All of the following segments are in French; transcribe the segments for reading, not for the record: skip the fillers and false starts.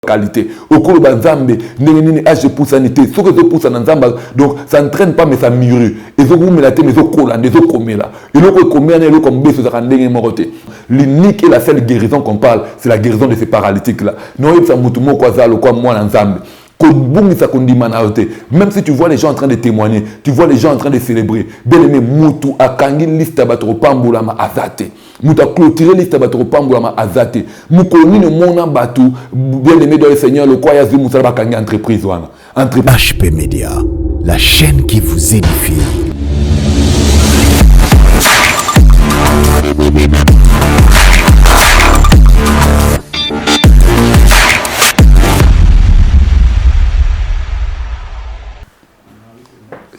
qualité. Au cours de Nzambe, je pousse en été, ce que je pousse en Nzamba, donc ça n'entraîne pas, mais ça mûrit. Et ce que vous mettez, mais ce cola, mais ce commet là. Et le commet, et le commet, c'est rendez moroté. L'unique et la seule guérison qu'on parle, c'est la guérison de ces paralytiques là. Non, il y a un quoi ça, le quoi moi Nzambe. Même si tu vois les gens en train de témoigner, tu vois les gens en train de célébrer, bien aimé, Moutou a kangi liste batro pambulama azate. Moutou a clôturé liste batro pambulama azate. Moukoni ne mona batou, bien aimé dans le Seigneur, le quoi yazu moussa ba kangi entreprise wana. HP Media, la chaîne qui vous édifie.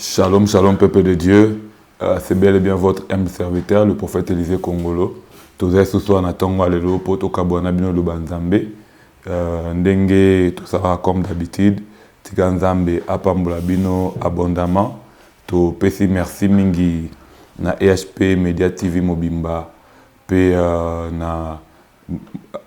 Shalom, shalom, peuple de Dieu. C'est bel et bien votre humble serviteur, le prophète Élisée Congolo. Tous ce soir, on attend le poto kabouana bino le banzambe. Ndenge, tout ça comme d'habitude. Tika nzambe apambula bino abondamment. To pesi merci mingi na EHP Media TV Mobimba. Pe na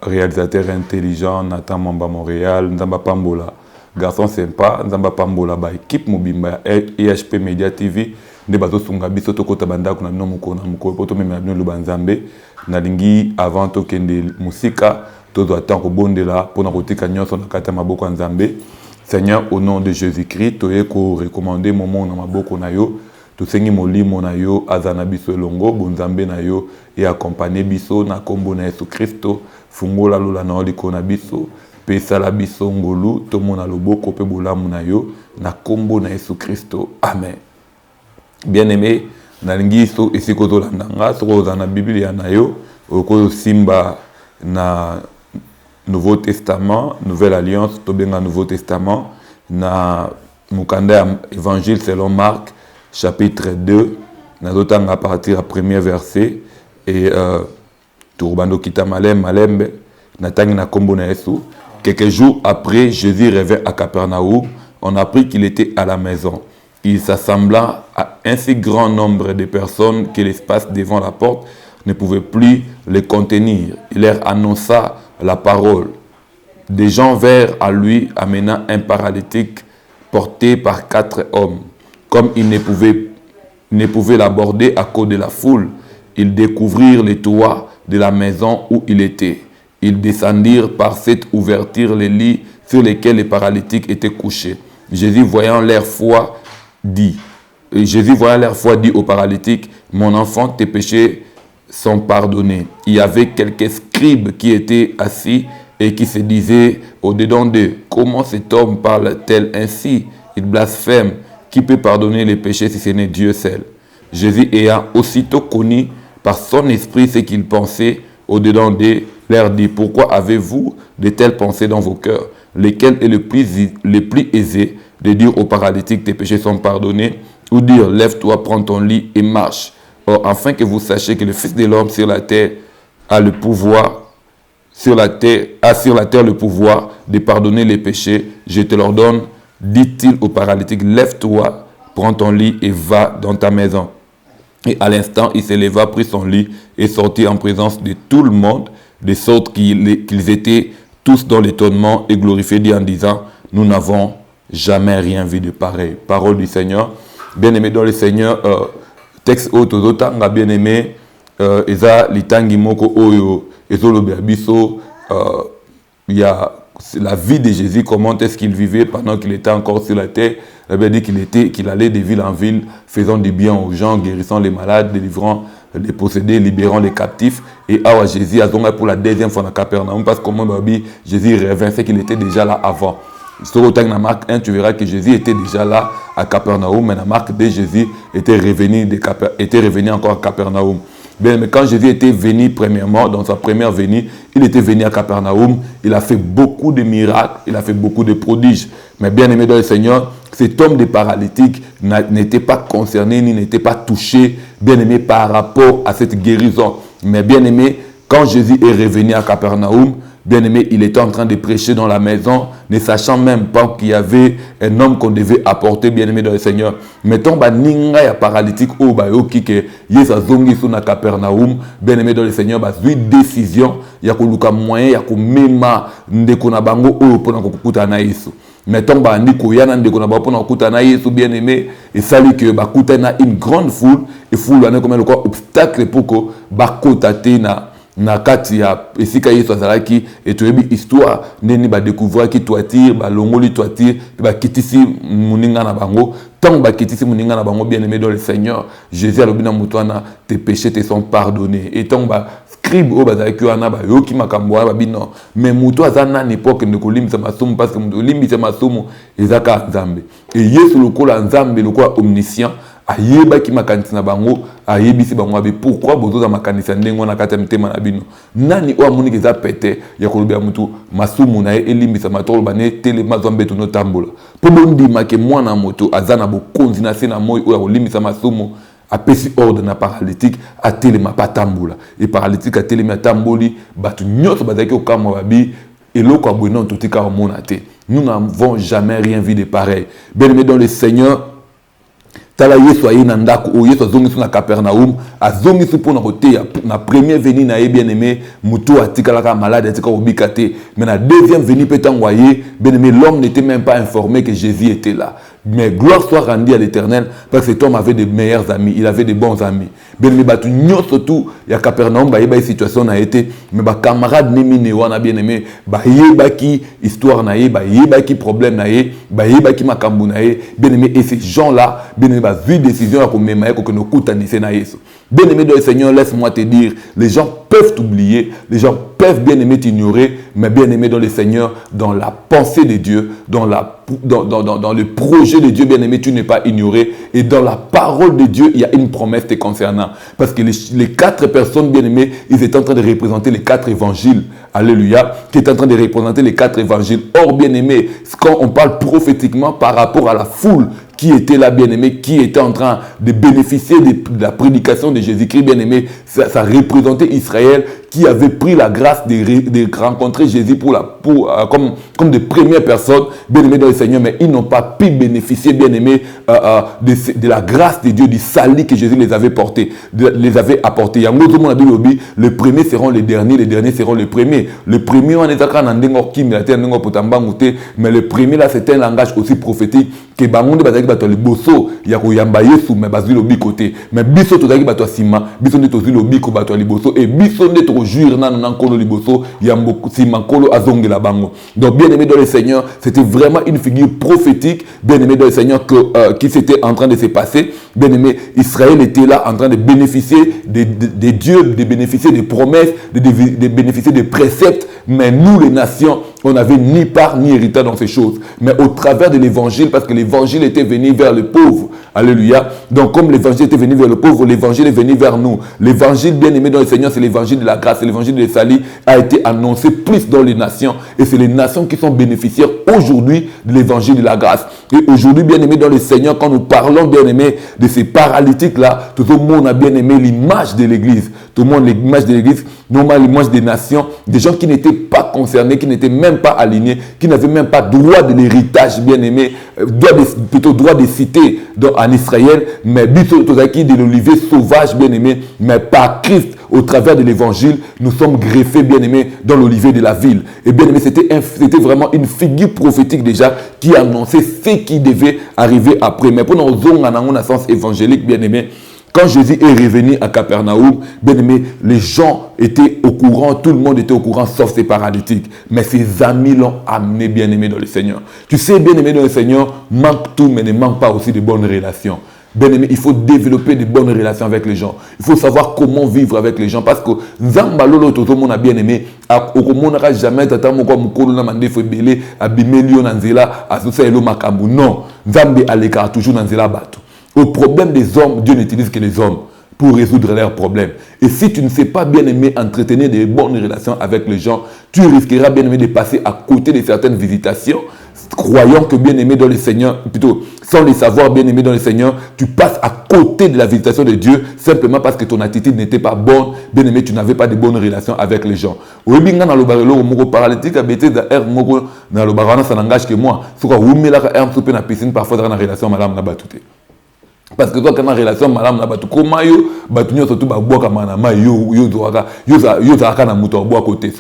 réalisateur intelligent Nathan Mamba Montréal. Nzamba pambola. Garçon sympa, Nzamba Pambola ba équipe Mobimba EHP Media TV nde bazo sunga biso to kota banda kuna bino mukona mukolo poto meme bino lubanzambe na lingi avant to kende musika to do attendre bondela pona kotika nyonso na kata maboko nzambe. Seigneur, au nom de Jésus-Christ, to eko recommander moment na maboko na yo to sengi molimo na yo azana biso longo bonzambe na yo et accompagner biso na kombo na Yesu Kristo fungola lola na oliko na biso. Pesa la biso ngolu, to mona loboko pe bolamu na yo, na kombo na Yesu Kristo. Amen. Bien aimé, na lingi so esiko to landanga, so za na Biblia na yo, oko simba na Nouveau Testament, Nouvelle Alliance, to benga Nouveau Testament, na mukanda Évangile selon Marc, chapitre 2, na dotanga à partir à premier verset, et turbando kita malembe, na tangi na kombo na Yesu. Quelques jours après, Jésus revint à Capernaum. On apprit qu'il était à la maison. Il s'assembla à un si grand nombre de personnes que l'espace devant la porte ne pouvait plus les contenir. Il leur annonça la parole. Des gens vinrent à lui amenant un paralytique porté par 4 hommes. Comme ils ne pouvaient l'aborder à cause de la foule, ils découvrirent les toits de la maison où il était. Ils descendirent par cette ouverture les lits sur lesquels les paralytiques étaient couchés. Jésus voyant leur foi dit aux paralytiques, mon enfant, tes péchés sont pardonnés. Il y avait quelques scribes qui étaient assis et qui se disaient au-dedans d'eux, comment cet homme parle-t-il ainsi? Il blasphème. Qui peut pardonner les péchés si ce n'est Dieu seul? Jésus ayant aussitôt connu par son esprit ce qu'il pensait au-dedans d'eux, leur dit, pourquoi avez-vous de telles pensées dans vos cœurs? Lesquelles est le plus aisé de dire aux paralytiques, tes péchés sont pardonnés, ou dire, lève-toi, prends ton lit et marche. Or, afin que vous sachiez que le Fils de l'homme sur la terre a le pouvoir, sur la terre le pouvoir de pardonner les péchés, je te l'ordonne, dit-il aux paralytiques, lève-toi, prends ton lit et va dans ta maison. Et à l'instant, il se leva, prit son lit et sortit en présence de tout le monde, de sorte qu'ils étaient tous dans l'étonnement et glorifiés Dieu en disant, nous n'avons jamais rien vu de pareil. Parole du Seigneur. Bien-aimé dans le Seigneur, texte autozotanga, bien-aimé, eza litangi moko oyo, ezolobe abiso, il y a la vie de Jésus, comment est-ce qu'il vivait pendant qu'il était encore sur la terre. Il avait dit qu'il allait de ville en ville, faisant du bien aux gens, guérissant les malades, délivrant les possédés, libérant les captifs. Et à Jésus a zonga pour la deuxième fois dans Capernaum, parce que comme Jésus revint, c'est qu'il était déjà là avant. Sur le dans Marc 1, tu verras que Jésus était déjà là à Capernaum, mais dans Marc 2, Jésus était revenu encore à Capernaum. Bien, mais quand Jésus était venu premièrement, dans sa première venue, il était venu à Capernaum, il a fait beaucoup de miracles, il a fait beaucoup de prodiges. Mais bien aimé dans le Seigneur, cet homme de paralytique n'était pas concerné, ni n'était pas touché, bien aimé, par rapport à cette guérison. Mais bien aimé, quand Jésus est revenu à Capernaum, Bien-aimé, il était en train de prêcher dans la maison, ne sachant même pas qu'il y avait un homme qu'on devait apporter, bien-aimé dans le Seigneur. Mettons, ninga ya paralytique, yoki ke yesa zongi sou na Capernaum, bien-aimé dans le Seigneur, une décision, ya koluka moyen, ya kumema ndeko na bango pona kokuta na Yesu. Mettons, ndiko yana ndeko na bango pona kokuta na Yesu, bien-aimé, et sali que bakuta na une grande foule, et foule ane comme le quoi obstacle pour que bakotate na kati ya esika Yesu azalaki et toyebi histoire neni ba découvrir ki toiture ba longoli toiture ba kitisi muninga na bango tant ba kitisi muninga na bango bien-aimé dans le Seigneur Jésus a lobina mutwana tes péchés te sont pardonnés et tant ba scribe o bazalaki wana ba yoki makambo ba bino mais muto azana na époque ne kolimisa masumu parce que muto limisa masumu ezaka nzambe et Yesu lokola nzambe lokola omniscient ayeba ki makanisi na bango ayebisi bango abe pourquoi bozoza makanisi ndenge na kati ya mitema na bino nani o amoni keza pete ya kolobya mutu masumu na elimbisa matolo bane telema zombe to no tambola po bondima ke mwana moto azana bokonzi na se na moyi o ya kolimbisa masumu apesi ordre na paralytique a telema patambola et paralytique a telema tamboli batu nyonso bazaki okamwa babi eloko abwena totika omona te nous n'avons jamais rien vu de pareil bien-aimé dans le Seigneur. Tala Yesu aye na ndako o Yesu azongisu na Capernaum azongisu pona koteya na premier venu na ye bien-aimé mutu atikalaka malade atika obika te mais na deuxième venu petango aye bien-aimé l'homme n'était même pas informé que Jésus était là mais gloire soit rendue à l'Éternel parce que cet homme avait de meilleurs amis il avait de bons amis bien-aimé batu nyonso tout ya Capernaum ba yeba situation na été mais ba camarade nemi ne wana bien-aimé ba yeba ki histoire na ye ba yeba ki problème na ye ba yeba ki makambu na ye bien-aimé et ces gens là bien-aimé ba vu décision à comme maïko que nous coûte à Nice na Yesu. Bien-aimé dans le Seigneur, laisse-moi te dire, les gens peuvent t'oublier, les gens peuvent bien-aimé t'ignorer, mais bien-aimé dans le Seigneur, dans la pensée de Dieu, dans le projet de Dieu, bien-aimé, tu n'es pas ignoré. Et dans la parole de Dieu, il y a une promesse te concernant. Parce que les 4 personnes, bien-aimées, ils étaient en train de représenter les 4 évangiles. Alléluia. Qui étaient en train de représenter les 4 évangiles. Or, bien-aimé, quand on parle prophétiquement par rapport à la foule, qui était là, bien-aimé, qui était en train de bénéficier de la prédication de Jésus-Christ, bien-aimé, ça représentait Israël qui avait pris la grâce de rencontrer Jésus comme de premières personnes, bien-aimés dans le Seigneur, mais ils n'ont pas pu bénéficier, bien-aimés, de la grâce de Dieu, du salut que Jésus les avait porté, les avait apporté. Les premiers seront les derniers seront les premiers. Le premier, on est mais le premier là, c'est un langage aussi prophétique que bangonde bazaki bato liboso ya koyamba Yesu mais bazwi lobi côté mais biso tozaki bato sima biso nde tozwi lobi ko bato liboso et biso nde to jour nanu na nkolo liboso ya sima nkolo azongela bango. Donc bien aimé dans le Seigneur, c'était vraiment une figure prophétique, bien aimé dans le Seigneur qui s'était en train de se passer. Bien aimé, Israël était là en train de bénéficier des dieux, de bénéficier des promesses, de bénéficier des préceptes, mais nous les nations, on n'avait ni part ni héritage dans ces choses. Mais au travers de l'évangile, parce que l'évangile était venu vers le pauvre. Alléluia. Donc comme l'évangile était venu vers le pauvre, l'évangile est venu vers nous. L'évangile bien aimé dans le Seigneur, c'est l'évangile de la grâce, c'est l'évangile de salut, a été annoncé plus dans les nations. Et c'est les nations qui sont bénéficiaires aujourd'hui de l'évangile de la grâce. Et aujourd'hui, bien aimé dans le Seigneur, quand nous parlons bien aimé de ces paralytiques-là, tout le monde a bien aimé l'image de l'église. Tout le monde l'image de l'église, normalement l'image des nations, des gens qui n'étaient pas concernés, qui n'étaient même pas alignés, qui n'avaient même pas droit de l'héritage, bien aimé, plutôt droit de cité en Israël, mais de l'olivier sauvage, bien aimé, mais par Christ, au travers de l'évangile, nous sommes greffés, bien aimé, dans l'olivier de la ville. Et bien aimé, c'était vraiment une figure prophétique déjà qui annonçait ce qui devait arriver après. Mais pour nous, en sens évangélique, bien aimé, quand Jésus est revenu à Capernaum, bien aimé, les gens étaient au courant, tout le monde était au courant, sauf ses paralytiques. Mais ses amis l'ont amené, bien aimé, dans le Seigneur. Tu sais, bien aimé, dans le Seigneur, manque tout, mais ne manque pas aussi de bonnes relations. Bien aimé, il faut développer de bonnes relations avec les gens. Il faut savoir comment vivre avec les gens. Parce que Nzambalolo, tout le monde a bien aimé. Au monde n'a jamais tata moko mukolo na mande febele abimelio nanzela asosa elo makambu. Non, Nzambe aleka toujours nanzela bato. Au problème des hommes, Dieu n'utilise que les hommes pour résoudre leurs problèmes. Et si tu ne sais pas bien aimer entretenir de bonnes relations avec les gens, tu risqueras bien aimer de passer à côté de certaines visitations croyant que bien-aimé dans le Seigneur, plutôt sans les savoir bien-aimé dans le Seigneur, tu passes à côté de la visitation de Dieu simplement parce que ton attitude n'était pas bonne. Bien-aimé, tu n'avais pas de bonnes relations avec les gens. Oui, bien dans le barrelo, mon paralytique a bêté d'air, mon dans le barana, ça n'engage que moi. Ce qu'on vous met là, un peu dans la piscine, parfois dans la relation, madame n'a pas tout. Parce que toi, quand tu as une relation, madame n'a pas tout. Comment yo, batunyo surtout ba bois comme manama yo zaka na muto bois côté.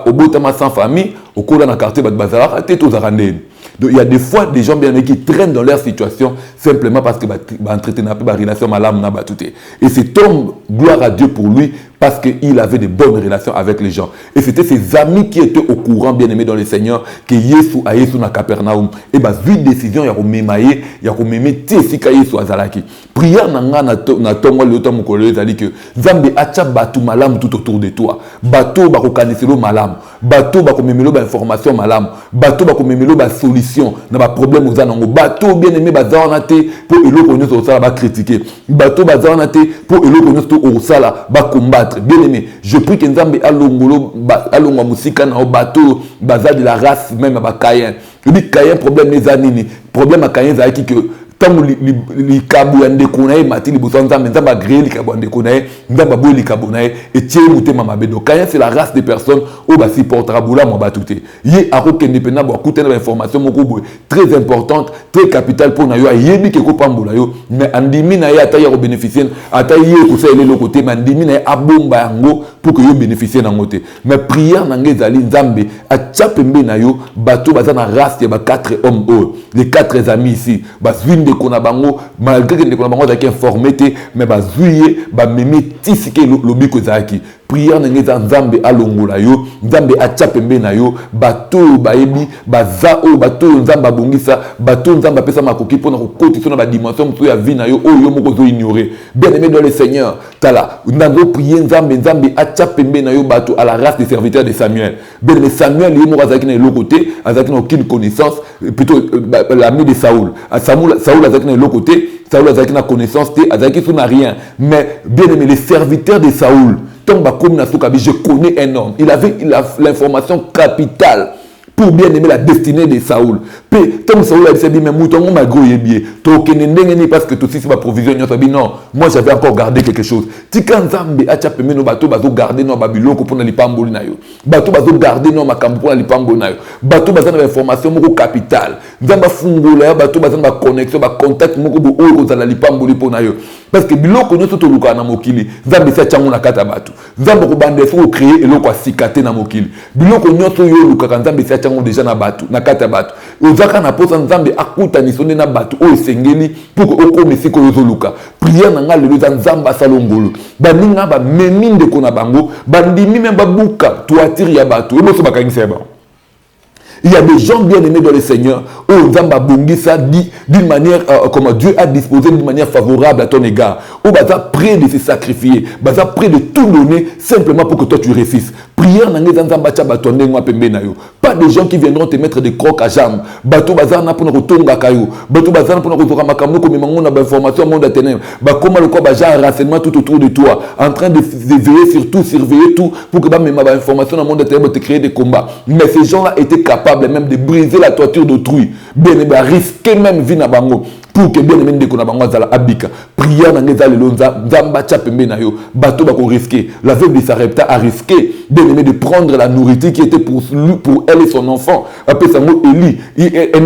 Au bout de sans famille, au cours d'un quartier, bazar, t'es tous arrandés. Donc il y a des fois des gens bien qui traînent dans leur situation simplement parce que entretenir un peu la relation malam n'a pas tout. Et c'est homme, gloire à Dieu pour lui, parce qu'il avait de bonnes relations avec les gens. Et c'était ses amis qui étaient au courant, bien aimés dans le Seigneur, que Yesu a Yesu na Capernaum. Et bah, vu décision, il y a rememaye, il y a rememé Tessika Yesu azalaki. Prière nanga na tongo le temps mokolo zali que Zambe acha batu malam tout autour de toi. Bato bako kaniselo malam. Bato bako memelo ba information malam. Bato bako memelo ba solution na ba problème aux anango. Bato bien aimé bazana te pour eloko nyoso sala ba critiquer. Bato bazana te pour eloko nyoso sala ba combattre. Bien aimé, je prie que Nzambe alongolo alongwa musika na bato baza de la race même ba Caïn. Le Caïn problème les anini. Problème à Caïn za que tant li kabu ya ndeko na ye mati liboso nzambe nzambe agré li kabu ya ndeko na ye nzambe aboyi li kabu na ye etie motema mabe. Donc Caïn c'est la race des personnes oyo basupportera bolamu batu te ye akokende mpena bo akutana bainformation moko boye très importante très capitale mpo na yo ayebi ke kopambola yo mais andimi na ye ata ye akobénéficie ata ye ekosala eloko te mais andimi na ye abomba yango pour que yo bénéficie nango te. Mais prière na ngai ezali nzambe atia pembe na yo bato baza na race ya ba 4 hommes oyo les 4 amis ici bazwi ndeko na bango malgré que ndeko na bango azalaki informé te mais bazwi ye bamemi tisike lobiko ezalaki. Prière na ngai eza nzambe alongola yo nzambe atia pembe na yo bato oyo bayebi baza oyo bato oyo nzambe abongisa bato oyo nzambe apesa makoki mpona kokotisa na badimension mosusu ya vie na yo oyo yo moko ozoignore. Bien aimé dans le Seigneur tala nazo prier nzambe atia pembe na yo bato à la race des serviteurs de Samuel. Bien aimé Samuel ye moko azalaki na eloko te azalaki na aucune connaissance plutôt l'ami de Saoul. Saoul azalaki na eloko te Saoul azalaki na connaissance te azalaki sous na rien. Mais bien aimé les serviteurs de Saoul, je connais un homme. Il avait l'information capitale pour bien aimer la destinée de Saoul. Tant Saoul a dit, mais mouton m'a gros yébié. Parce que tout ça, c'est ma provision. Non, moi j'avais encore gardé quelque chose. Tikan Zambe a chapé nos bateaux, bateaux gardés dans Babylone pour ne pas embouler nayo. Bateaux gardés dans Makambo pour ne pas embouler nayo. Bateaux basés dans l'information moko capitale. Zamba fungola, bateaux basés dans la connexion, ba contact moko bo oyo za la lipamboli pour nayo. Parce que biloko nyoso to luka na mokili. Zambe sa chango na kata batu. Zambe ko bande fo créer eloko asikate na mokili. Biloko nyoso yo luka kan Zambe sa chango déjà na batu, na kata batu. Ozaka na posa Nzambe akuta ni sonde na batu o sengeli pour que oko mesiko yozo luka. Prière na ngale za Nzamba salongolo. Ba ninga ba meminde ko na bango, ba ndimi même ba buka toatiri ya batu. Ebo so bakangisa ba. Il y a des gens bien aimés dans le Seigneur. Oh, Nzamba Bongisa dit d'une manière, comment Dieu a disposé d'une manière favorable à ton égard. Oh, baza prêt de se sacrifier. Baza prêt de tout donner simplement pour que toi tu réussisses. Prière n'a pas Nzamba cha batonde ngwa pembe na yo. Pas des gens qui viendront te mettre des crocs à jambes. Bato baza na pour kotonga kayo. Bato baza na pour kotoka makambo comme mango ba information monde à ténèbres. Ba comment le quoi baza renseignement tout autour de toi, en train de veiller sur tout, surveiller tout pour que ba même ba information dans monde à ténèbres te créer des combats. Mais ces gens-là étaient capables même de briser la toiture d'autrui. Bien aimé, risquer même vie na bango pour que bien aimé ndeko na bango azala abika. Prière na ngeza lelo nzamba cha pembe na yo. Bato bako risquer. La veuve de Sarepta a risqué bien aimé de prendre la nourriture qui était pour lui, pour elle et son enfant. Après ça mot Élie, elle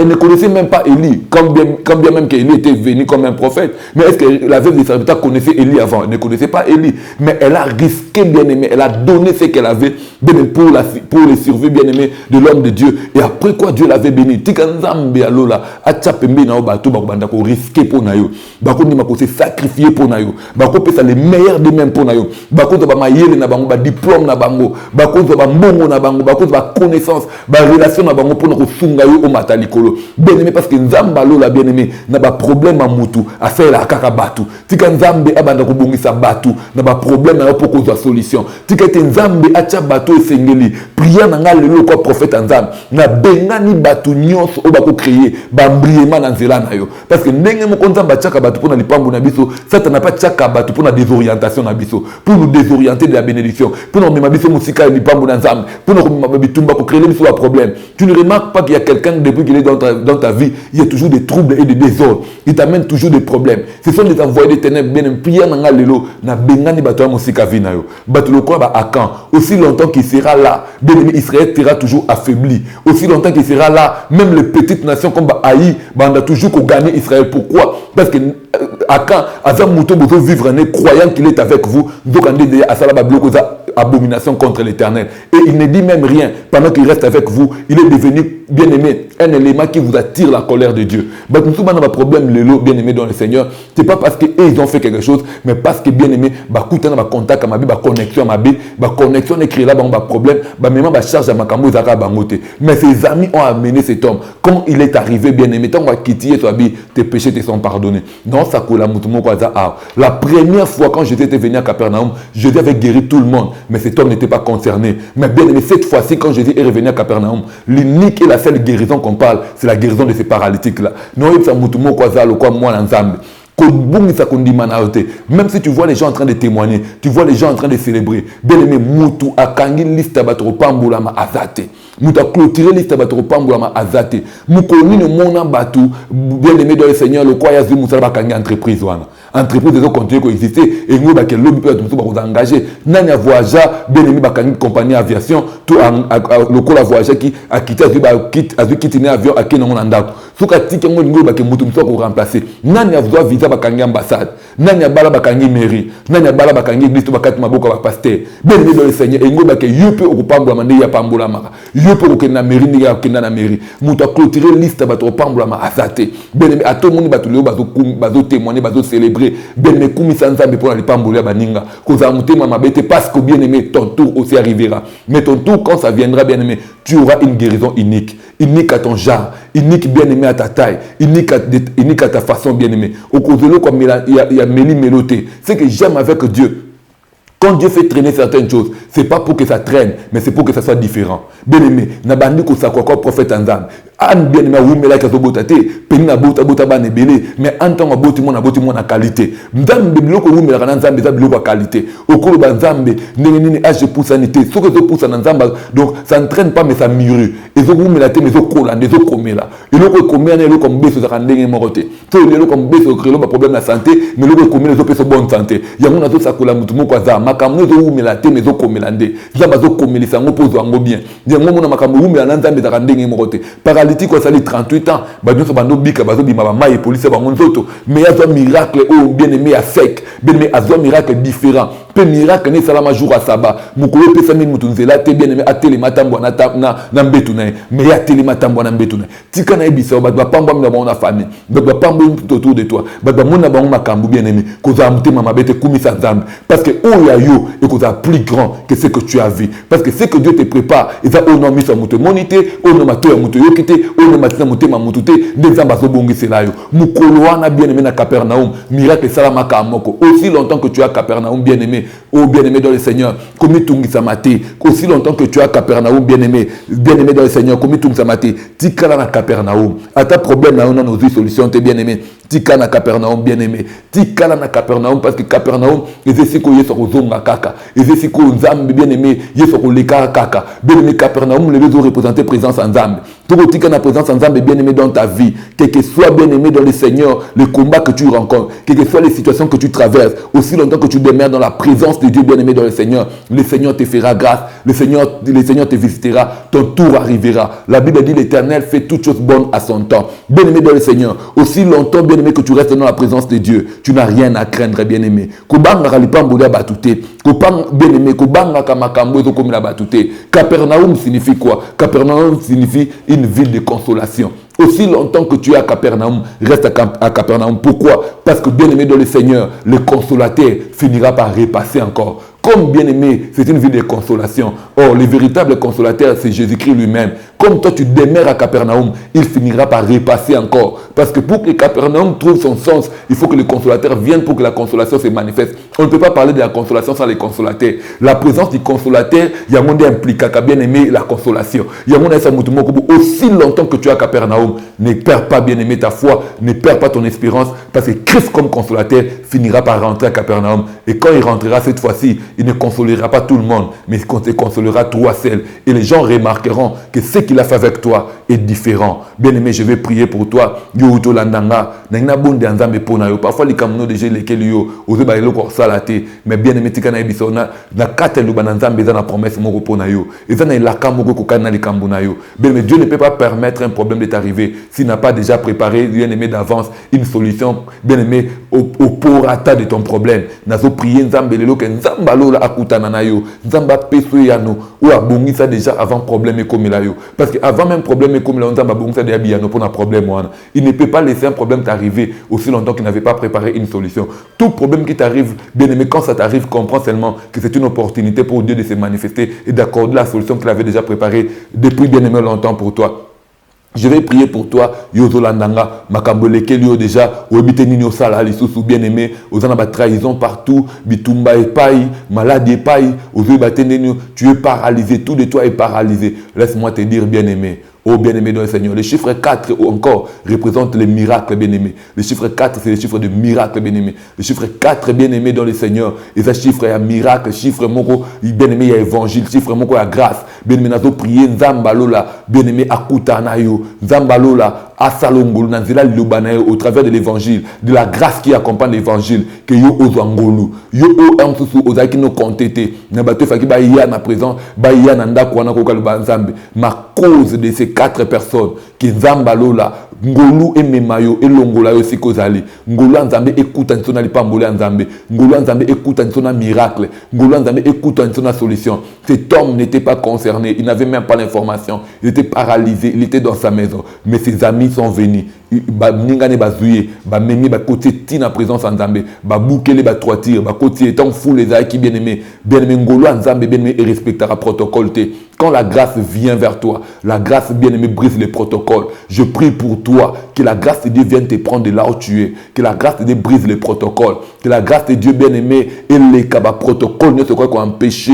ne connaissait même pas Élie, quand bien même qu'Élie était venu comme un prophète. Mais est-ce que la veuve de Sarepta connaissait Élie avant? Elle ne connaissait pas Élie, mais elle a risqué bien aimé, elle a donné ce qu'elle avait bien aimé pour les survie bien aimé de l'homme de Dieu. Et après quoi Dieu l'avait béni. Tikanzambe alola achapembe na bato bakobanda ko risquer pour na yo. Bako ndima ko se sacrifier pour na yo. Bako pesa les meilleurs de même pour na yo. Bako to ba mayele na bango ba diplôme na bango. Bako to ba mbongo na bango, bako to ba connaissance, ba relation na bango pour na ko sunga yo o matalikolo. Bien aimé parce que nzamba alola bien aimé na ba problème à mutu, a faire la kaka batu. Tikanzambe abanda ko bongisa batu na ba problème na yo pour ko solution. Tikete nzambe acha batu esengeli. Prière na ngale lo ko prophète nzambe. Na bengani batu nyonso o bako créer ba mbriema na nzela na yo. yo. Parce que ndenge mo konza ba tchaka batu pona lipambo na biso, Satan n'a pas tchaka batu pona désorientation na biso, pour nous désorienter de la bénédiction, pour nous mema biso musika lipambo na nzambe, pour nous bitumba ko créer biso un problème. Tu ne remarques pas qu'il y a quelqu'un depuis qu'il est dans ta vie, il y a toujours des troubles et des désordres. Il t'amène toujours des problèmes. Ce sont des envoyés des ténèbres bien prière na lelo na bengani batu musika vi na yo. Batu lokwa ba akan. Aussi longtemps qu'il sera là, bien aimé, Israël sera toujours affaibli. Aussi longtemps qu'il sera là, même les petites nations comme Haï, on a toujours qu'au gagner Israël. Pourquoi? Parce que Akan, Azam Mouton, vous vivre en croyant qu'il est avec vous, donc on dit à Salaba Blokoza, abomination contre l'Éternel. Et il ne dit même rien pendant qu'il reste avec vous. Il est devenu, bien aimé, un élément qui vous attire la colère de Dieu. Mais nous sommes dans un problème, bien aimé dans le Seigneur. Ce n'est pas parce qu'ils ont fait quelque chose, mais parce que, bien aimé, écoutez, on a contact, ma connexion, ma connexion est créée là, on a problème, même ma charge à ma camo, mais ses amis ont amené cet homme. Quand il est arrivé, bien aimé, tant qu'on va quitter tes péchés te sont pardonnés. Non, ça coule la première fois quand Jésus était venu à Capernaum, Jésus avait guéri tout le monde. Mais cet homme n'était pas concerné. Mais bien aimé, cette fois-ci, quand Jésus est revenu à Capernaum, l'unique et la seule guérison qu'on parle, c'est la guérison de ces paralytiques-là. Même si tu vois les gens en train de témoigner, tu vois les gens en train de célébrer, bien aimé, Moutou a kangi liste batro pambulama azate. Moutou a clôturé liste batro pambulama azate. Moukoni ne mona batou, bien aimé dans le Seigneur, le quoi yazu moussa bakangi entreprise wana. Entreprise de continuer à exister et nous baké lobby peut nous engager. Nanya voyageur, bien aimé bakangi compagnie aviation, tout le quoi la voyageur qui a quitté azu quitté avion à Kenon Andako. Souka tiki ngo ngo baké Moutou moussa pour remplacer. Nanya voit visa bakangi ambassade. Nanya bala bakangi mairie. Nanya bala bakangi église bakati maboko ba pasteur. Bien aimé dans le Seigneur et ngo baké yupe okupambula mande ya pambula maka. Yupe okena mairie ni ya okena na mairie. Moutou a clôturé liste bato pambula ma azate. Bien aimé à tout le monde bato leo bazo témoigner bazo célébrer. Bien aimé kumi sanzambe pour les pambula baninga. Koza mutema mabete parce que bien aimé ton tour aussi arrivera. Mais ton tour quand ça viendra bien aimé, tu auras une guérison unique. Unique à ton genre, unique bien aimé à ta taille, unique à ta façon bien aimé. Au cause de l'eau comme il y a Méli Méloté. C'est que j'aime avec Dieu. Quand Dieu fait traîner certaines choses, ce n'est pas pour que ça traîne, mais c'est pour que ça soit différent. Bien aimé, Nabandi Kosakwa prophète Anzam. Anne bien aimé, oui, mais là, quand on botate, peine na bota ban ebele, mais en tant que botimon na qualité. Nzambe biloko oui, mais la Nzambe biloko qualité. Au cours de Nzambe, nene âge pour sanité. Ce que je pousse en Nzambe, donc ça ne traîne pas, mais ça mûrit. Et ce que vous mettez, mais au colan, des autres commis là. Et l'eau commis, il y a comme baisse de la rendez moroté. Tout le comme baisse de créer le problème de la santé, mais l'eau commis les autres bonne santé. Il y a mon autre sacola moutumo kwaza, makamu zo ou melate, mais au comélandé. Zabazo commis les sango pose en bien. Il y a mon makamu ou melanda, mais la rendez moroté. Paralytique, ça les 38 ans. Badon sa bando bika, bazo bimaba maï, police, bangonzoto. Mais il y a un miracle, oh, bien aimé à sec. Bien aimé à un miracle différent. Peu miracle, ne salama jour à sabbat. Moukoué pesa min moutounzela, te bien aimé à télématambo na mbetuna. Mais à télématambo na mbetuna. Tika na ebisa, badba pamba mna bon na famille. Badba pamba autour de toi. Badba mona bon makambu bien aimé. Koza amute mama bete kumisa zambe. Parce que oh ya yo, et koza plus grand que ce que tu as vu. Parce que ce que Dieu te prépare, il va au nom misa moutou monité, au nom mato ya moutou yokite, au nom matina mouté ma moutouté, des ambazo bongi selayo. Moukoloana bien aimé na Capernaum. Miracle salama kamoko. Aussi longtemps que tu as Capernaum bien aimé. Oh bien-aimé dans le Seigneur, comme tu samate, aussi longtemps que tu as Capernaum, bien-aimé dans le Seigneur, comme tu samate, tikala na Capernaum. À ta problème là, on a nos solutions, t'es bien-aimé. Tikala na Capernaum, bien-aimé. Tikala na Capernaum, parce que Capernaum, ils essaient qu'on y ait sur zonga kaka, ils essaient qu'on zambe bien-aimé, y ait sur le kaka. Bien-aimé Capernaum, les deux ont représenté présence en zambe. Tout le tika na présence en zambe bien-aimé dans ta vie, quel que soit bien-aimé dans le Seigneur, le combat que tu rencontres, quelles que soient les situations que tu traverses, aussi longtemps que tu demeures dans la présence de Dieu bien-aimé dans le Seigneur te fera grâce, le Seigneur te visitera, ton tour arrivera. La Bible dit l'Éternel fait toutes choses bonnes à son temps. Bien-aimé dans le Seigneur, aussi longtemps bien-aimé que tu restes dans la présence de Dieu, tu n'as rien à craindre bien-aimé. Bien-aimé, Capernaum signifie quoi? Capernaum signifie une ville de consolation. Aussi longtemps que tu es à Capernaum, reste à Capernaum. Pourquoi? Parce que bien-aimé dans le Seigneur, le consolateur finira par repasser encore. Comme bien-aimé, c'est une vie de consolation. Or, le véritable consolateur, c'est Jésus-Christ lui-même. Comme toi, tu demeures à Capernaum, il finira par repasser encore. Parce que pour que Capernaum trouve son sens, il faut que le consolateur vienne pour que la consolation se manifeste. On ne peut pas parler de la consolation sans les consolateurs. La présence du consolateur, il y a un monde impliqué, bien-aimé, la consolation. Il y a un monde aussi longtemps que tu es à Capernaum, Capernaum. Ne perds pas, bien-aimé, ta foi. Ne perds pas ton espérance. Parce que Christ, comme consolateur, finira par rentrer à Capernaum. Et quand il rentrera cette fois-ci, il ne consolera pas tout le monde, mais il te consolera toi seul. Et les gens remarqueront que ce qu'il a fait avec toi est différent. Bien-aimé, je vais prier pour toi. Yo uto landanga. Nangina bonde anzambe pona yo. Parfois, les kamno de lesquels yo. Oze ba eloko salate. Mais bien-aimé, tika na ebisona. Na kate luba nanzambe za na promesse moko pona yo. Et ça na ilaka moko kokana li kambuna yo. Bien-aimé, Dieu ne peut pas permettre un problème de t'arriver s'il n'a pas déjà préparé, bien-aimé, d'avance, une solution, bien-aimé, au porata de ton problème. Nazo prier nzambe lelo ke nzamba lola akutana na yo. Nzamba peso yano ou abongisa déjà avant problème et comme yo. Parce que avant même problème et comme là, nzamba bongisa déjà biano pour un problème wana. Il ne peut pas laisser un problème t'arriver aussi longtemps qu'il n'avait pas préparé une solution. Tout problème qui t'arrive, bien-aimé, quand ça t'arrive, comprends seulement que c'est une opportunité pour Dieu de se manifester et d'accorder la solution qu'il avait déjà préparée depuis bien-aimé longtemps pour toi. Je vais prier pour toi, Yozolandanga, Makamboleke, Lio déjà, Webite Nino Sala, Lissousou bien-aimé, Ozana trahison partout, Bitumba et Paï, malade et Paï, tu es paralysé, tout de toi est paralysé. Laisse-moi te dire, bien-aimé. Oh bien-aimé dans le Seigneur, le chiffre 4 encore représente les miracles, bien-aimés. Le chiffre 4, c'est le chiffre de miracle, bien-aimé. Le chiffre 4, bien-aimé dans le Seigneur. Et ce chiffre, il y a miracle, chiffre moko, bien-aimé, il y a évangile, chiffre moko, il y a grâce. Bien-aimé, nous avons prié, Nzambalola, bien-aimé, Akutanayo, Nzambalola, Asalongolo, Nanzela Lubanayo, au travers de l'évangile, de la grâce qui accompagne l'évangile, que yo ozangolu, yo o ozaki no kontete, nabato faki ba iya na présent, ba iya na ndako wana koka lubanzambe, ma cause de ces 4 personnes qui Nzambalola, Ngolu et Memayo et Longola aussi kozali. Ngolu Nzambe écoute en son alipambole Nzambe. Ngolu Nzambe écoute en son miracle. Ngolu Nzambe écoute en son solution. Cet homme n'était pas concerné, il n'avait même pas l'information. Il était paralysé, il était dans sa maison. Mais ses amis sont venus. Ningane bazouye, memi côté tina présence Nzambe, boukele toiture, côté étant fou les aïe qui bien-aimé, Ngolu Nzambe bien-aimé et respectera protocole. Quand la grâce vient vers toi, la grâce bien-aimée brise les protocoles. Je prie pour toi que la grâce de Dieu vienne te prendre de là où tu es, que la grâce de Dieu brise les protocoles, que la grâce de Dieu bien-aimé et les protocoles ne se quoi qu'on empêche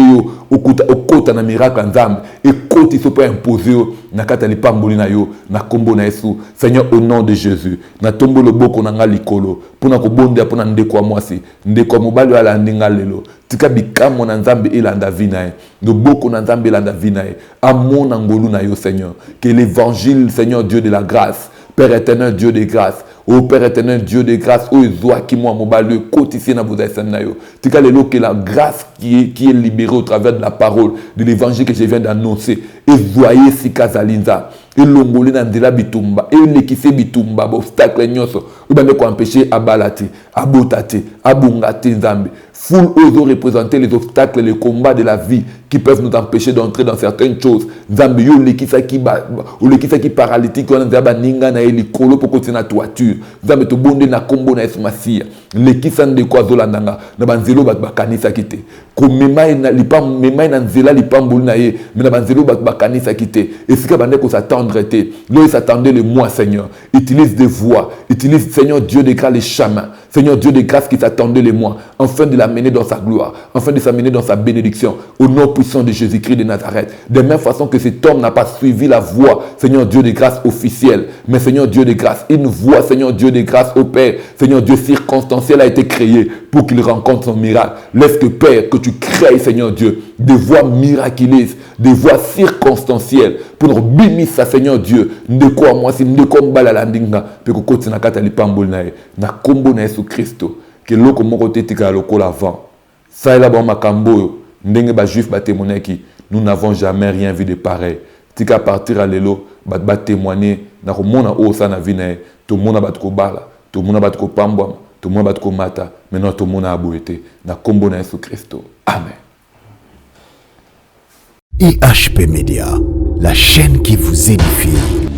au côté d'un miracle Nzambe et côté il se peut imposer na katali pamboli na yo na kombo na Yesu. Seigneur, au nom de Jésus, na tombo le boko na nga likolo pona ko bonde pona ndeko wa mwasi ndeko mobali ala ndinga lelo tika bikamo na Nzambe elanda vinae no boko na Nzambe elanda vinae amona ngolu na yo Seigneur, que l'évangile Seigneur Dieu de la grâce, Père éternel Dieu de grâce, ô Père éternel Dieu de grâce, ô Zoa qui moi mobile quotidien na vous nayo tika lelo que la grâce qui est libérée au travers de la parole de l'évangile que je viens d'annoncer et voyez si kazalinza et l'ongolé na ndela bitumba et l'équissé bitumba obstacle nyoso ubande ko empêcher abalate abotate abungate Nzambe foule oso représenter les obstacles, les combats de la vie qui peuvent nous empêcher d'entrer dans certaines choses. Nzambe yo l'équissa qui paralytique on nzaba ninga na elikolo pour continuer na toiture. Nzambe to bonde na kombo na Yesu Masia. L'équissa de kwa zolandanga na banzelo bakanisa kite. Ko mema na lipam mema na nzela lipambol na ye, mais na banzelo bakanisa kite. Et ce que bande ko s'attendre té. Là il s'attendait le moi Seigneur. Utilise des voix, utilise Seigneur Dieu de grâce les chemins. Seigneur Dieu de grâce qui s'attendait le moi, afin de l'amener dans sa gloire, afin de s'amener dans sa bénédiction, au nom puissant de Jésus-Christ de Nazareth. De même façon que cet homme n'a pas suivi la voie, Seigneur Dieu de grâce officielle, mais Seigneur Dieu de grâce, une voie, Seigneur Dieu de grâce au Père, Seigneur Dieu circonstanciel a été créé pour qu'il rencontre son miracle. Laisse que Père, que tu crées, Seigneur Dieu, des voies miraculeuses, des voies circonstancielles, pour nous bénir ça, Seigneur Dieu, de quoi moi, si de quoi mbala la ndinga, puis que continue à katali pambol nae, na kombo na Yesu Christo, que l'oko moko tika loko l'avant. Ça est là-bas, makambo, ndenge ba juif ba témoigner qui, nous n'avons jamais rien vu de pareil. Tika partir à l'élo, ba témoigner, na komona o sa na vinae, tout le monde a batko bala, tout le monde a batko pambwa, tout le monde a batko mata, maintenant tout le monde a abouété, na kombo na Yesu Christo. Amen. IHP Media, la chaîne qui vous édifie.